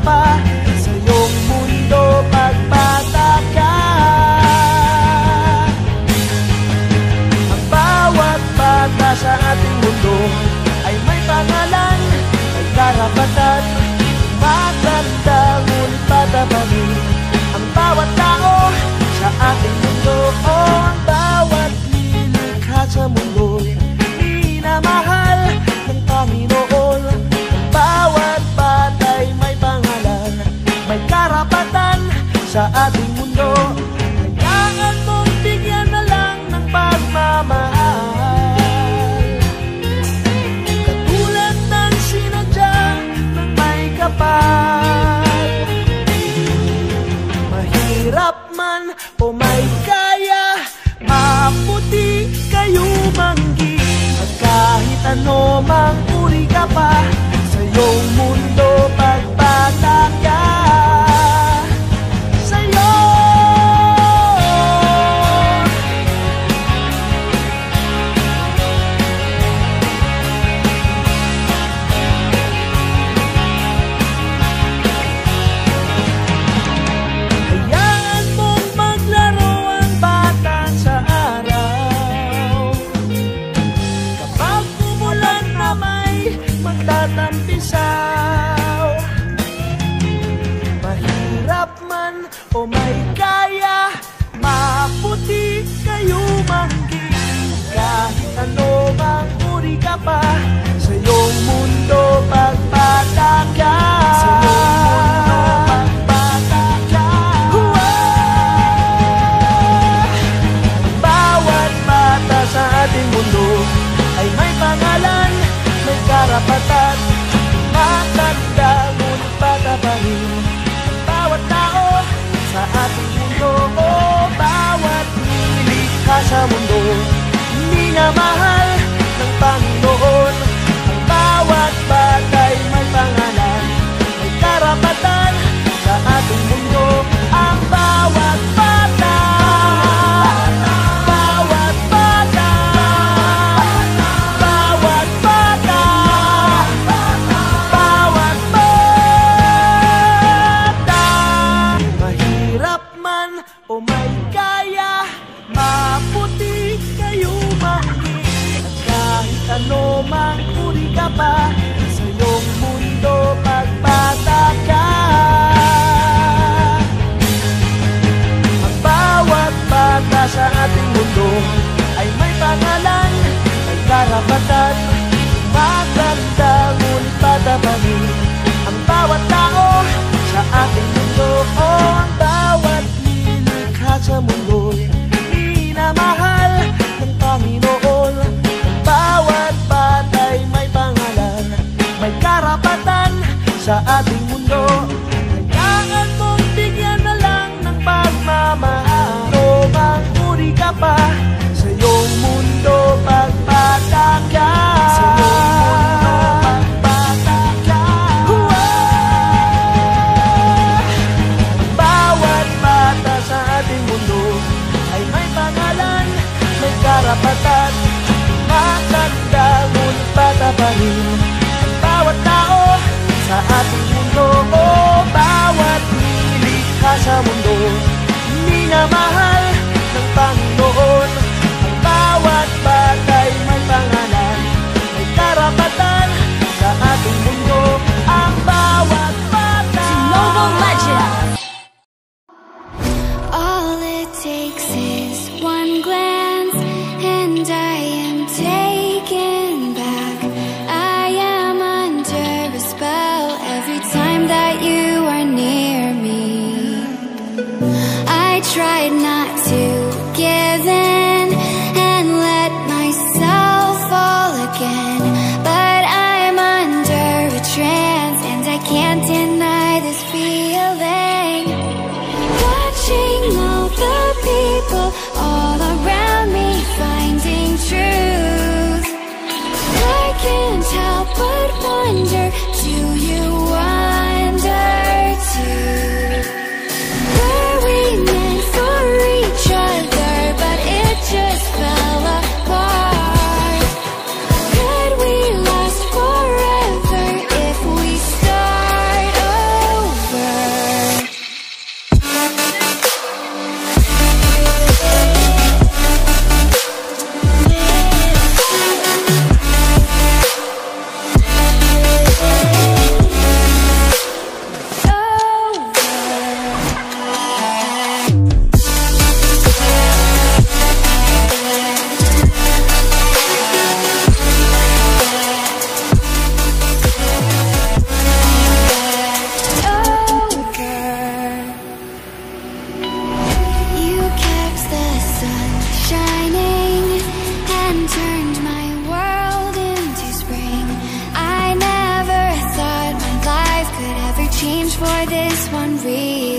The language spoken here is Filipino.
pa sa iyong mundo pagbata ka. Ang bawat bata sa ating mundo ay may pangalan, may karapatan, maganda ngunit bata pa rin. Ang bawat tao sa ating mundo, ang bawat nilikha sa mundo, minamahal ng Panginoon. Ang bawat bata'y may pangalan, may karapatan sa ating mundo. Kailangan mong bigyan na lang ng pagmamahal, katulad ng sinadya ng may kapal. Mahirap man o may kaya, maputi kayo manggi. At kahit ano mang uri ka pa sa iyong mundo pagbata ka. Sa'yo hayaan mong maglaro ang bata sa araw. Kapag umulan na may magtatampisaw, mahirap man o may kaya, maputi kayo manggi. Kahit ano mang uri ka pa sa iyong mundo pagbata ka. Sa iyong mundo pagbata ka. Bawat bata sa ating mundo ay may pangalan, may karapatan, matanda ngunit bata pa rin. Bawat tao sa ating mundo, bawat nilikha sa mundo, minamahal ng Panginoon. Ang bawat bata'y may pangalan, may karapatan sa ating mundo. Ang bawat bata, bawat bata, bawat bata, bawat bata. Mahirap man o may kaya, maputi kayo manggi. At kahit ano mang uri ka pa sa iyong mundo pagbata ka. Ang bawat bata sa ating mundo ay may pangalan, may karapatan, maganda ngunit bata pa rin. Ang bawat tao sa ating mundo, ang bawat nilikha sa mundo, minamahal ng Panginoon. Ang bawat bata'y may pangalan, may karapatan sa ating mundo. Kailangan mong bigyan na lang ng pagmamahal. O mang uri ka pa sa iyong mundo pagbata ka. Sa iyong mundo pagbata ka. Bawat bata sa ating mundo ay may pangalan, may karapatan, matanda ngunit bata pa rin. Ang bawat tao sa ating mundo, bawat nilikha sa mundo, minamahal ng Panginoon. Ang bawat bata'y may pangalan, may karapatan sa ating mundo. Ang bawat bata. Mobile Legends! All it takes is one glance, and I am taken back. I am under a spell every time that you are near me. I tried not to give in and let myself fall again, but I'm under a trance and I can't deny this feeling. Watching all the people all around me finding truth, I can't help but wonder, do you wonder too? Were we meant for each other, but it just fell apart? Could we last forever if we start over? for this one reason.